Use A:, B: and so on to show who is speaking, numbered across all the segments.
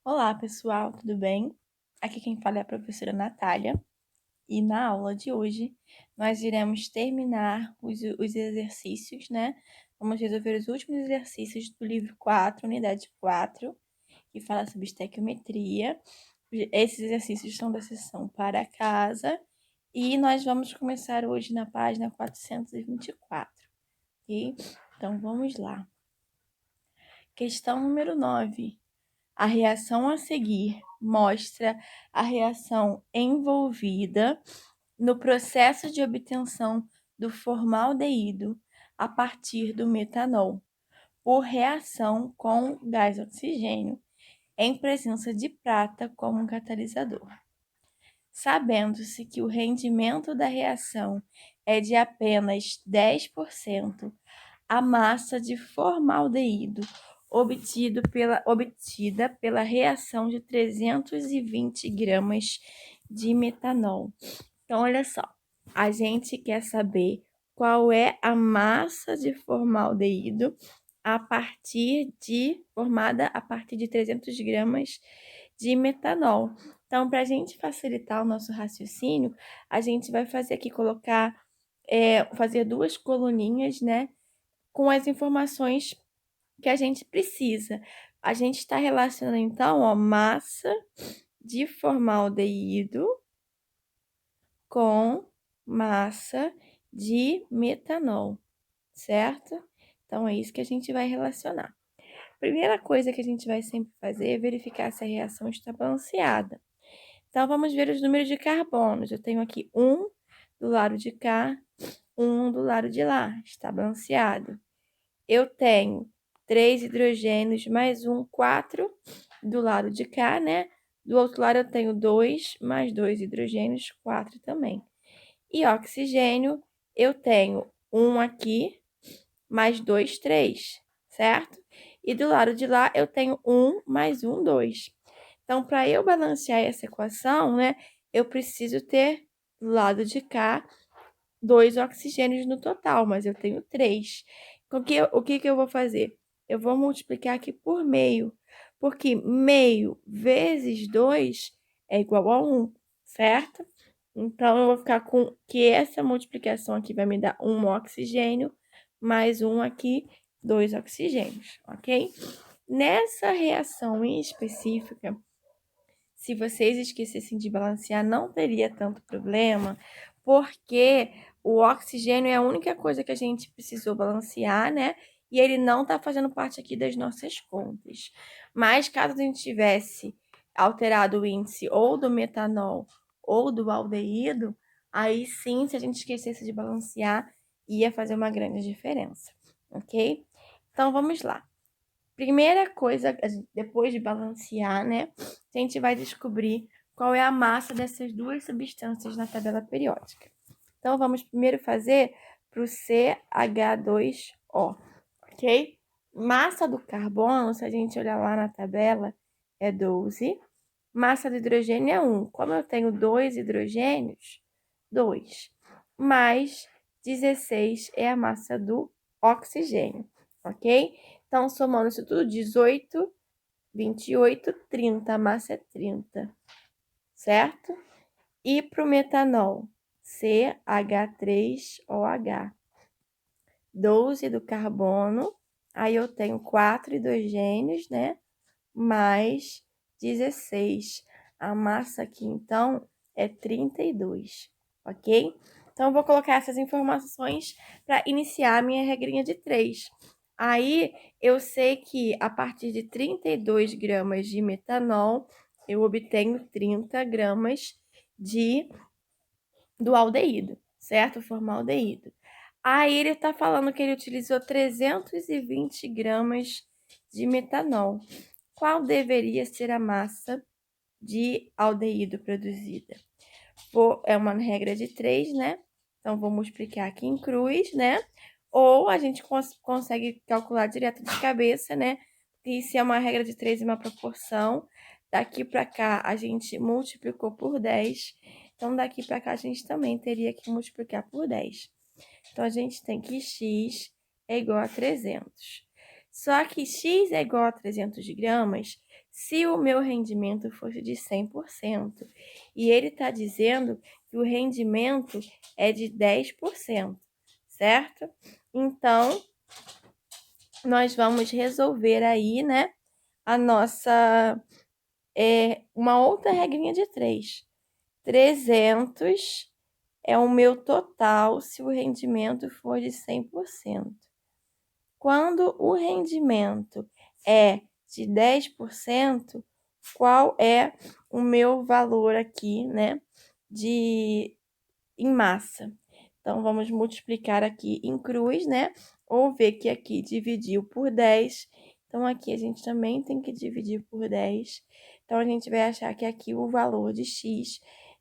A: Olá, pessoal, tudo bem? Aqui quem fala é a professora Natália e na aula de hoje nós iremos terminar os exercícios, né? Vamos resolver os últimos exercícios do livro 4, unidade 4, que fala sobre estequiometria. Esses exercícios são da seção para casa e nós vamos começar hoje na página 424, ok? Então vamos lá. Questão número 9. A reação a seguir mostra a reação envolvida no processo de obtenção do formaldeído a partir do metanol, por reação com gás oxigênio, em presença de prata como catalisador. Sabendo-se que o rendimento da reação é de apenas 10%, a massa de formaldeído obtida pela reação de 320 gramas de metanol. Então, olha só, a gente quer saber qual é a massa de formaldeído formada a partir de 300 gramas de metanol. Então, para a gente facilitar o nosso raciocínio, a gente vai fazer aqui, fazer duas coluninhas, né? Com as informações que a gente precisa. A gente está relacionando, então, ó, massa de formaldeído com massa de metanol, certo? Então, é isso que a gente vai relacionar. Primeira coisa que a gente vai sempre fazer é verificar se a reação está balanceada. Então, vamos ver os números de carbonos. Eu tenho aqui 1 do lado de cá, 1 do lado de lá. Está balanceado. Eu tenho 3 hidrogênios mais 1, 4 do lado de cá, né? Do outro lado eu tenho 2 mais 2 hidrogênios, 4 também. E oxigênio, eu tenho 1 aqui, mais 2, 3, certo? E do lado de lá eu tenho 1 mais 1, 2. Então, para eu balancear essa equação, né, eu preciso ter do lado de cá 2 oxigênios no total, mas eu tenho 3. O que eu vou fazer? Eu vou multiplicar aqui por meio, porque meio vezes 2 é igual a 1, certo? Então, eu vou ficar com que essa multiplicação aqui vai me dar 1 oxigênio, mais 1 aqui, 2 oxigênios, ok? Nessa reação em específica, se vocês esquecessem de balancear, não teria tanto problema, porque o oxigênio é a única coisa que a gente precisou balancear, né? E ele não está fazendo parte aqui das nossas contas. Mas caso a gente tivesse alterado o índice ou do metanol ou do aldeído, aí sim, se a gente esquecesse de balancear, ia fazer uma grande diferença, ok? Então vamos lá. Primeira coisa, depois de balancear, né? A gente vai descobrir qual é a massa dessas duas substâncias na tabela periódica. Então, vamos primeiro fazer para o CH2O, ok? Massa do carbono, se a gente olhar lá na tabela, é 12. Massa do hidrogênio é 1. Como eu tenho 2 hidrogênios, 2. Mais 16 é a massa do oxigênio, ok? Então, somando isso tudo, 18, 28, 30. A massa é 30, certo? E para o metanol, CH3OH. 12 do carbono, aí eu tenho 4 hidrogênios, né? Mais 16. A massa aqui, então, é 32, ok? Então, eu vou colocar essas informações para iniciar a minha regrinha de 3. Aí, eu sei que a partir de 32 gramas de metanol, eu obtenho 30 gramas do aldeído, certo? Formaldeído. Aí, ele está falando que ele utilizou 320 gramas de metanol. Qual deveria ser a massa de aldeído produzida? É uma regra de 3, né? Então, vou multiplicar aqui em cruz, né? Ou a gente consegue calcular direto de cabeça, né? E se é uma regra de 3 e uma proporção, daqui para cá a gente multiplicou por 10. Então, daqui para cá a gente também teria que multiplicar por 10. Então, a gente tem que x é igual a 300. Só que x é igual a 300 gramas se o meu rendimento fosse de 100%. E ele está dizendo que o rendimento é de 10%, certo? Então, nós vamos resolver aí, né, a nossa, uma outra regrinha de 3. 300 é o meu total se o rendimento for de 100%. Quando o rendimento é de 10%, qual é o meu valor aqui, né, em massa? Então, vamos multiplicar aqui em cruz, né? Ou ver que aqui dividiu por 10. Então, aqui a gente também tem que dividir por 10. Então, a gente vai achar que aqui o valor de x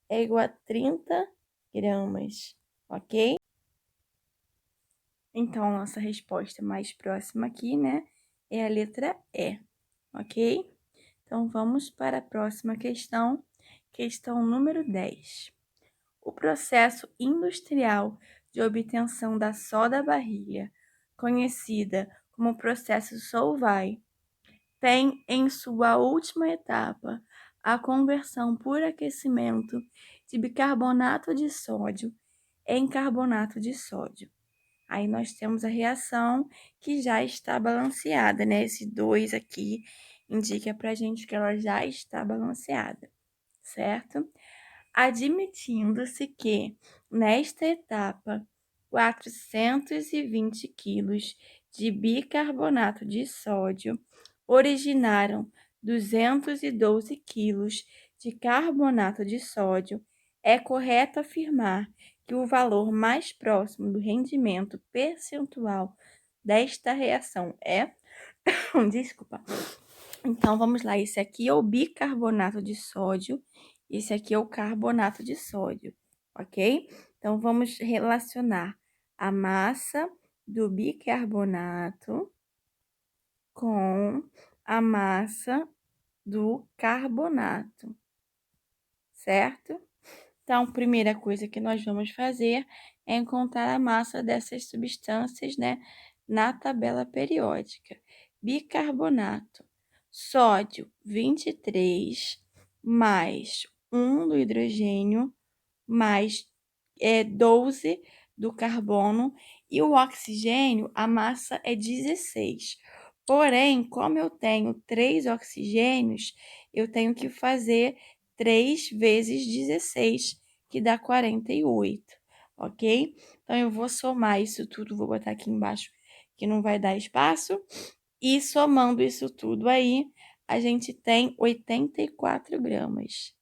A: é igual a 30 gramas, ok? Então, a nossa resposta mais próxima aqui, né, é a letra E, ok? Então, vamos para a próxima questão, questão número 10. O processo industrial de obtenção da soda barrilha, conhecida como processo Solvay, tem em sua última etapa a conversão por aquecimento de bicarbonato de sódio em carbonato de sódio. Aí nós temos a reação que já está balanceada, né? Esse 2 aqui indica pra gente que ela já está balanceada, certo? Admitindo-se que, nesta etapa, 420 quilos de bicarbonato de sódio originaram 212 quilos de carbonato de sódio, é correto afirmar que o valor mais próximo do rendimento percentual desta reação é... Desculpa. Então, vamos lá. Esse aqui é o bicarbonato de sódio. Esse aqui é o carbonato de sódio, ok? Então, vamos relacionar a massa do bicarbonato com a massa do carbonato, certo? Então, primeira coisa que nós vamos fazer é encontrar a massa dessas substâncias, né, na tabela periódica. Bicarbonato, sódio 23, mais 1 do hidrogênio, mais 12 do carbono, e o oxigênio, a massa é 16. Porém, como eu tenho 3 oxigênios, eu tenho que fazer 3 vezes 16, que dá 48, ok? Então, eu vou somar isso tudo, vou botar aqui embaixo, que não vai dar espaço. E somando isso tudo aí, a gente tem 84 gramas,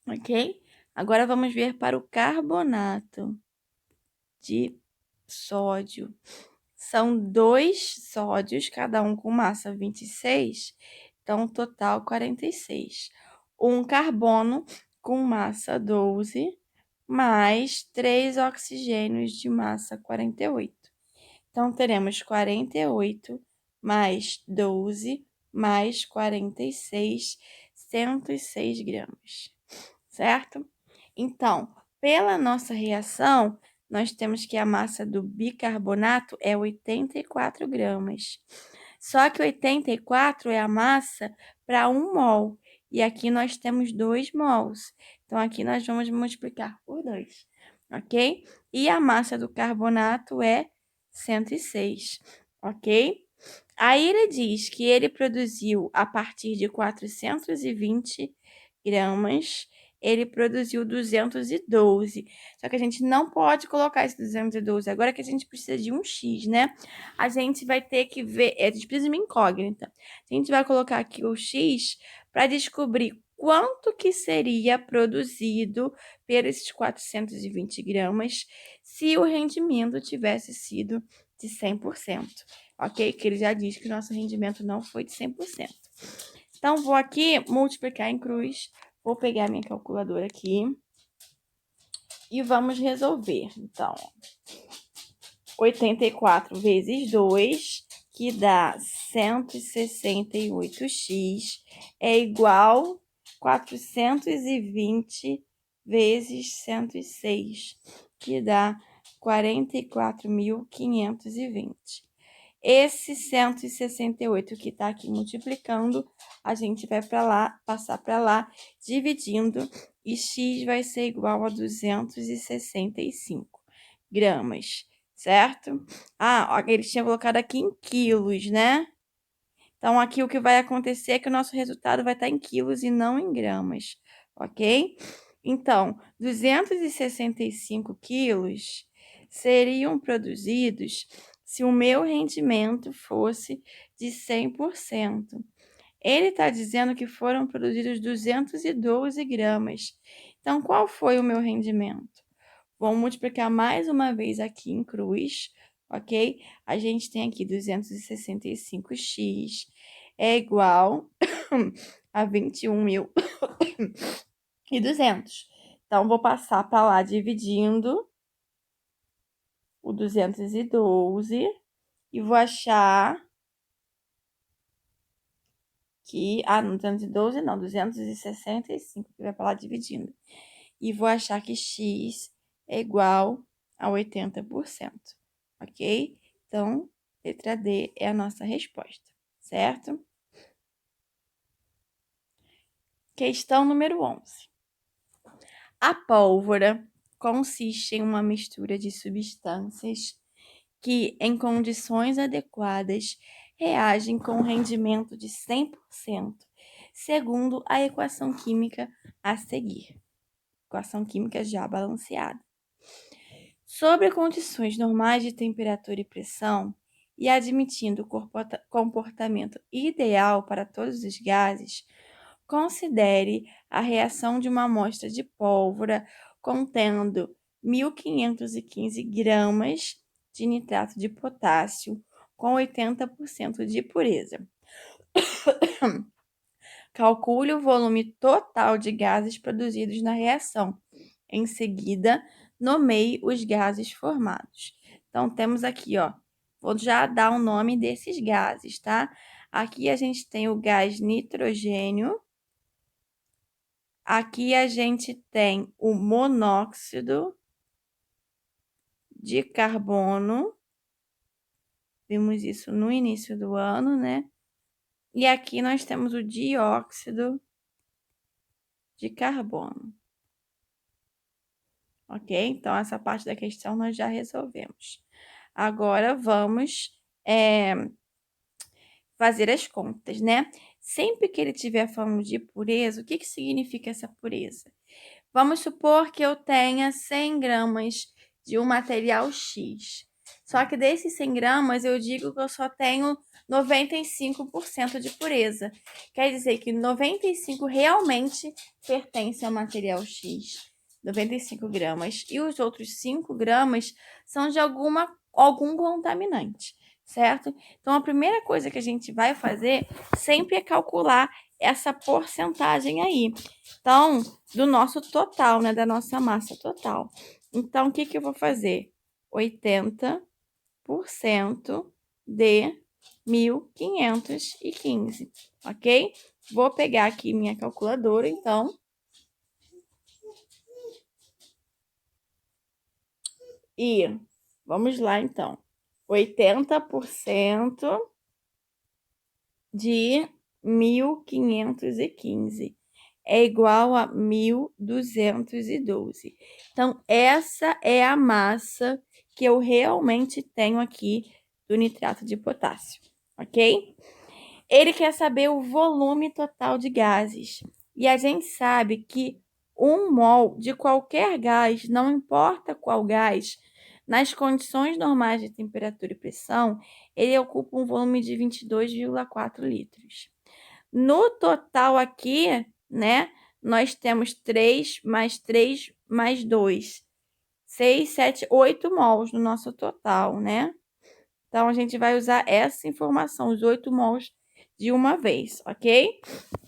A: ok? Agora, vamos ver para o carbonato de sódio. São 2 sódios, cada um com massa 26, então total 46. Um carbono com massa 12, mais 3 oxigênios de massa 48. Então, teremos 48 mais 12 mais 46, 106 gramas, certo? Então, pela nossa reação, nós temos que a massa do bicarbonato é 84 gramas. Só que 84 é a massa para 1 mol. E aqui nós temos 2 mols. Então, aqui nós vamos multiplicar por 2, ok? E a massa do carbonato é 106, ok? Aí ele diz que ele produziu a partir de 420 gramas, ele produziu 212. Só que a gente não pode colocar esse 212 agora, que a gente precisa de um x, né? A gente vai ter que ver, a gente precisa de uma incógnita. A gente vai colocar aqui o x para descobrir quanto que seria produzido por esses 420 gramas se o rendimento tivesse sido de 100%, ok? Que ele já diz que o nosso rendimento não foi de 100%. Então, vou aqui multiplicar em cruz, vou pegar minha calculadora aqui e vamos resolver. Então, 84 vezes 2, que dá 168x, é igual 420 vezes 106, que dá 44.520. Esse 168 que está aqui multiplicando, a gente vai para lá, passar para lá, dividindo, e x vai ser igual a 265 gramas, certo? Ah, ele tinha colocado aqui em quilos, né? Então, aqui o que vai acontecer é que o nosso resultado vai estar em quilos e não em gramas, ok? Então, 265 quilos seriam produzidos se o meu rendimento fosse de 100%. Ele está dizendo que foram produzidos 212 gramas. Então, qual foi o meu rendimento? Vamos multiplicar mais uma vez aqui em cruz, ok? A gente tem aqui 265x é igual a 21.200. Então, vou passar para lá dividindo o 212 e vou achar que... Ah, não, 212 não, 265, que vai para lá dividindo. E vou achar que x é igual a 80%, ok? Então, letra D é a nossa resposta, certo? Questão número 11. A pólvora consiste em uma mistura de substâncias que, em condições adequadas, reagem com rendimento de 100%, segundo a equação química a seguir. Equação química já balanceada. Sobre condições normais de temperatura e pressão, e admitindo o comportamento ideal para todos os gases, considere a reação de uma amostra de pólvora contendo 1.515 gramas de nitrato de potássio com 80% de pureza. Calcule o volume total de gases produzidos na reação. Em seguida, nomeie os gases formados. Então, temos aqui, ó, vou já dar o nome desses gases, tá? Aqui a gente tem o gás nitrogênio. Aqui a gente tem o monóxido de carbono. Vimos isso no início do ano, né? E aqui nós temos o dióxido de carbono. Ok? Então, essa parte da questão nós já resolvemos. Agora, vamos fazer as contas, né? Sempre que ele estiver falando de pureza, o que significa essa pureza? Vamos supor que eu tenha 100 gramas de um material X. Só que desses 100 gramas, eu digo que eu só tenho 95% de pureza. Quer dizer que 95 realmente pertence ao material X. 95 gramas. E os outros 5 gramas são de algum contaminante, certo? Então, a primeira coisa que a gente vai fazer sempre é calcular essa porcentagem aí. Então, do nosso total, né? Da nossa massa total. Então, o que eu vou fazer? 80% de 1.515, ok? Vou pegar aqui minha calculadora, então. E vamos lá, então. 80% de 1.515 é igual a 1.212. Então, essa é a massa que eu realmente tenho aqui do nitrato de potássio, ok? Ele quer saber o volume total de gases. E a gente sabe que 1 mol de qualquer gás, não importa qual gás, nas condições normais de temperatura e pressão, ele ocupa um volume de 22,4 litros. No total aqui, né, nós temos 3 mais 3 mais 2. 6, 7, 8 mols no nosso total, né? Então, a gente vai usar essa informação, os 8 mols de uma vez, ok?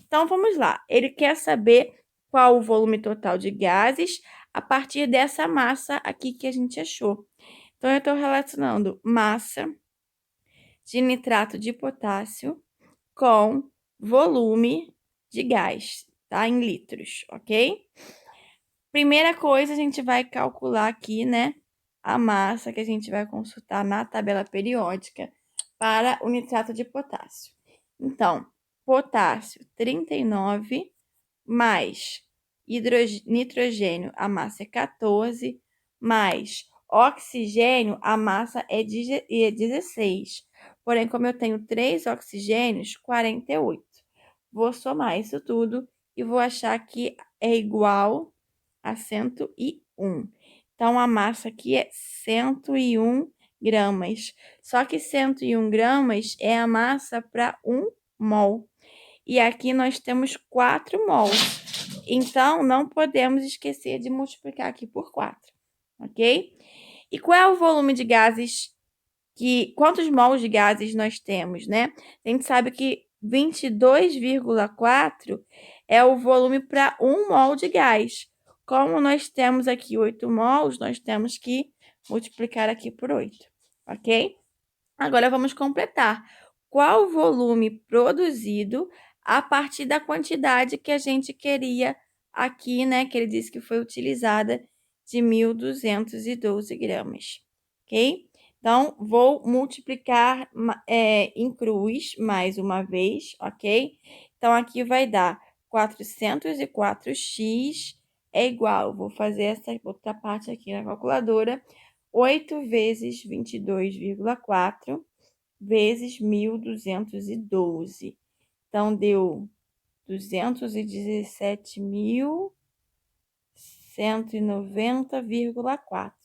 A: Então, vamos lá. Ele quer saber qual o volume total de gases a partir dessa massa aqui que a gente achou. Então, eu estou relacionando massa de nitrato de potássio com volume de gás, tá? Em litros, ok? Primeira coisa, a gente vai calcular aqui, né? A massa que a gente vai consultar na tabela periódica. para o nitrato de potássio. Então, potássio 39 mais nitrogênio, a massa é 14, mais oxigênio, a massa é 16. Porém, como eu tenho 3 oxigênios, 48. Vou somar isso tudo e vou achar que é igual a 101. Então, a massa aqui é 101 gramas. Só que 101 gramas é a massa para 1 mol. E aqui nós temos 4 mols. Então, não podemos esquecer de multiplicar aqui por 4, ok? E qual é o volume de gases quantos mols de gases nós temos, né? A gente sabe que 22,4 é o volume para 1 mol de gás. Como nós temos aqui 8 mols, nós temos que multiplicar aqui por 8, ok? Agora vamos completar. Qual o volume produzido a partir da quantidade que a gente queria aqui, né? Que ele disse que foi utilizada de 1.212 gramas, ok? Então, vou multiplicar em cruz mais uma vez, ok? Então, aqui vai dar 404x é igual, vou fazer essa outra parte aqui na calculadora, 8 vezes 22,4 vezes 1.212. Então, deu 217.190,4.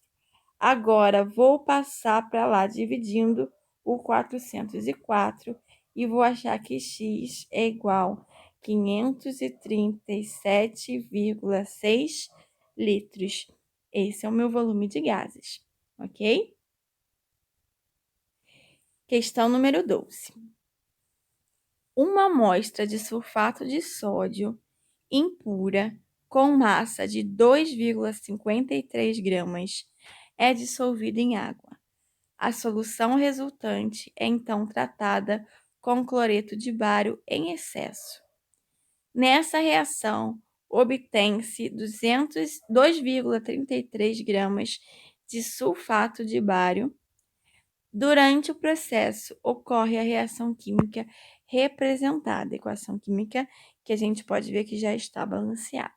A: Agora, vou passar para lá dividindo o 404 e vou achar que x é igual a 537,6 litros. Esse é o meu volume de gases, ok? Questão número 12. Uma amostra de sulfato de sódio impura com massa de 2,53 gramas é dissolvida em água. A solução resultante é então tratada com cloreto de bário em excesso. Nessa reação, obtém-se 2,33 gramas de sulfato de bário. Durante o processo, ocorre a reação química representada, equação química que a gente pode ver que já está balanceada.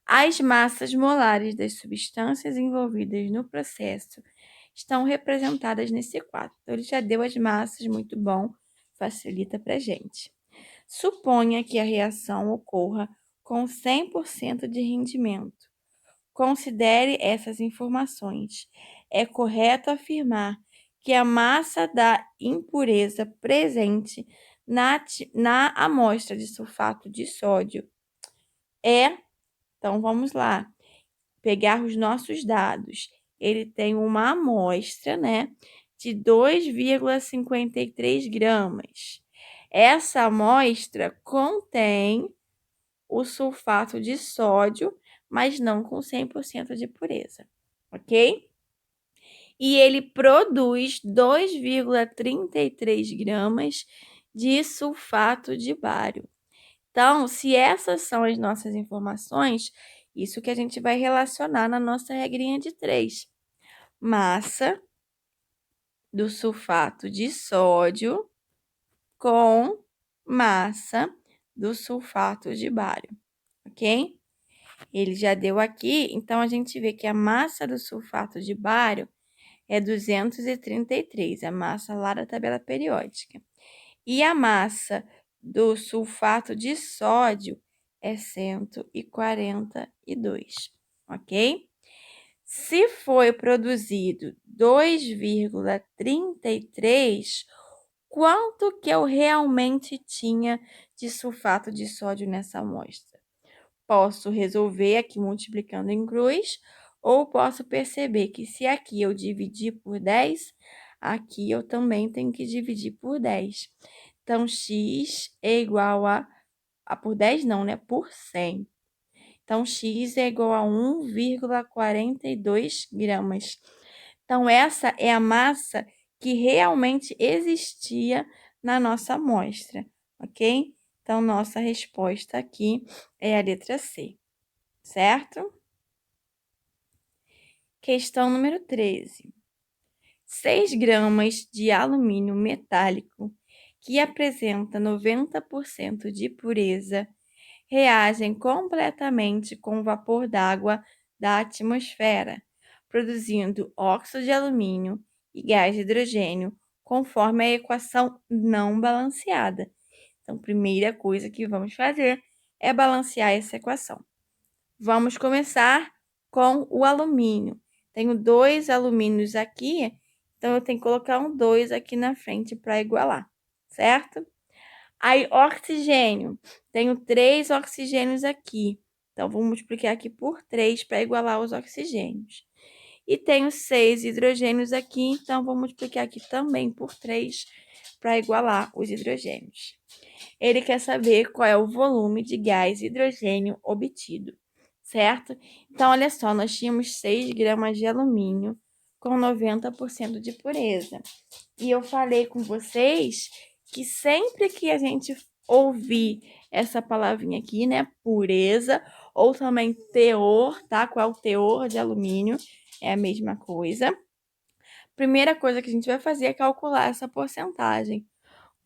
A: As massas molares das substâncias envolvidas no processo estão representadas nesse quadro. Então, ele já deu as massas, muito bom, facilita para a gente. Suponha que a reação ocorra com 100% de rendimento. Considere essas informações. É correto afirmar que a massa da impureza presente na amostra de sulfato de sódio é. Então, vamos lá, pegar os nossos dados. Ele tem uma amostra, né, de 2,53 gramas. Essa amostra contém o sulfato de sódio, mas não com 100% de pureza, ok? E ele produz 2,33 gramas de sulfato de bário. Então, se essas são as nossas informações, isso que a gente vai relacionar na nossa regrinha de 3. Massa do sulfato de sódio com massa do sulfato de bário, ok? Ele já deu aqui, então a gente vê que a massa do sulfato de bário é 233, a massa lá da tabela periódica. E a massa do sulfato de sódio é 142, ok? Se foi produzido 2,33, quanto que eu realmente tinha de sulfato de sódio nessa amostra? Posso resolver aqui multiplicando em cruz, ou posso perceber que se aqui eu dividir por 10, aqui eu também tenho que dividir por 10. Então, x é igual por 10 não, né? Por 100. Então, x é igual a 1,42 gramas. Então, essa é a massa que realmente existia na nossa amostra, ok? Então, nossa resposta aqui é a letra C, certo? Questão número 13. 6 gramas de alumínio metálico, que apresenta 90% de pureza, reagem completamente com o vapor d'água da atmosfera, produzindo óxido de alumínio e gás de hidrogênio, conforme a equação não balanceada. Então, primeira coisa que vamos fazer é balancear essa equação. Vamos começar com o alumínio. Tenho 2 alumínios aqui, então eu tenho que colocar um 2 aqui na frente para igualar, certo? Aí, oxigênio. Tenho 3 oxigênios aqui. Então, vou multiplicar aqui por 3 para igualar os oxigênios. E tenho 6 hidrogênios aqui, então vou multiplicar aqui também por 3 para igualar os hidrogênios. Ele quer saber qual é o volume de gás hidrogênio obtido, certo? Então, olha só, nós tínhamos 6 gramas de alumínio com 90% de pureza. E eu falei com vocês que sempre que a gente ouvir essa palavrinha aqui, né, pureza, ou também teor, tá? Qual é o teor de alumínio? É a mesma coisa. Primeira coisa que a gente vai fazer é calcular essa porcentagem.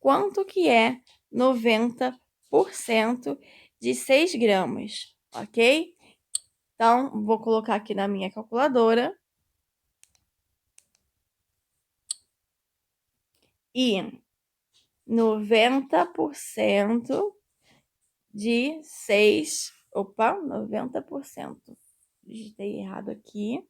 A: Quanto que é 90% de 6 gramas, ok? Então, vou colocar aqui na minha calculadora. E 90% de 6... Opa, 90%. Digitei errado aqui.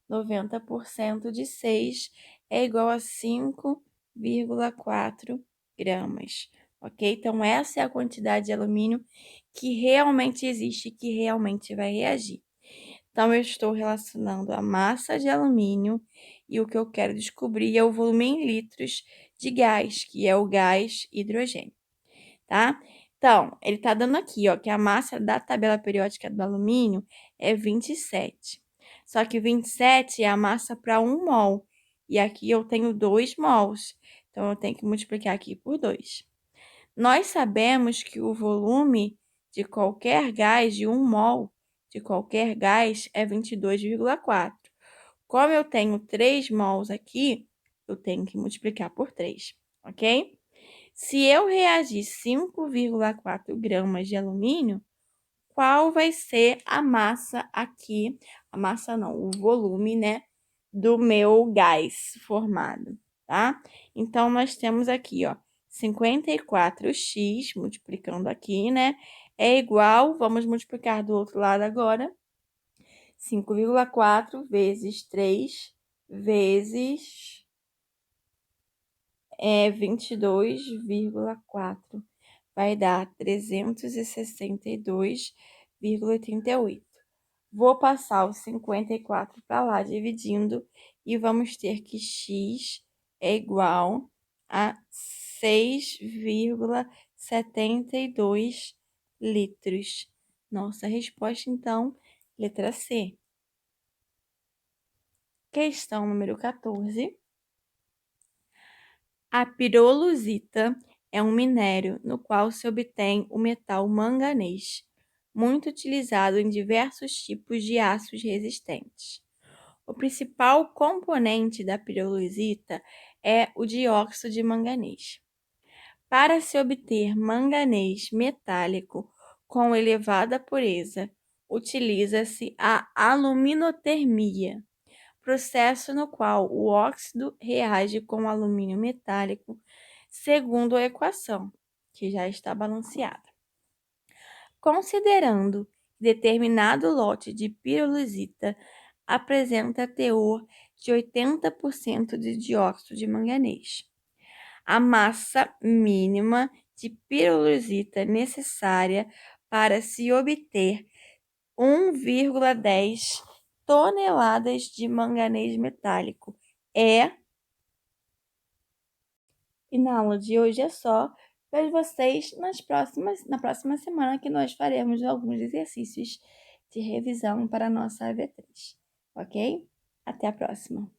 A: 90% de 6 é igual a 5,4 gramas, ok? Então, essa é a quantidade de alumínio que realmente existe, que realmente vai reagir. Então, eu estou relacionando a massa de alumínio e o que eu quero descobrir é o volume em litros de gás, que é o gás hidrogênio, tá? Então, ele está dando aqui, ó, que a massa da tabela periódica do alumínio é 27. Só que 27 é a massa para 1 mol. E aqui eu tenho 2 mols. Então, eu tenho que multiplicar aqui por 2. Nós sabemos que o volume de qualquer gás, de 1 mol de qualquer gás, é 22,4. Como eu tenho 3 mols aqui, eu tenho que multiplicar por 3, ok? Se eu reagir 5,4 gramas de alumínio, qual vai ser a massa aqui? A massa não, o volume, né, do meu gás formado, tá? Então, nós temos aqui, ó, 54x, multiplicando aqui, né, é igual, vamos multiplicar do outro lado agora, 5,4 vezes 3 vezes 22,4. Vai dar 362,88. Vou passar o 54 para lá, dividindo, e vamos ter que x é igual a 6,72 litros. Nossa resposta, então, letra C. Questão número 14. A pirolusita é um minério no qual se obtém o metal manganês, muito utilizado em diversos tipos de aços resistentes. O principal componente da pirolusita é o dióxido de manganês. Para se obter manganês metálico com elevada pureza, utiliza-se a aluminotermia, processo no qual o óxido reage com o alumínio metálico segundo a equação, que já está balanceada. Considerando que determinado lote de pirolusita apresenta teor de 80% de dióxido de manganês, a massa mínima de pirolusita necessária para se obter 1,10 toneladas de manganês metálico é... E na aula de hoje é só. Vejo vocês na próxima semana, que nós faremos alguns exercícios de revisão para a nossa AV3, ok? Até a próxima!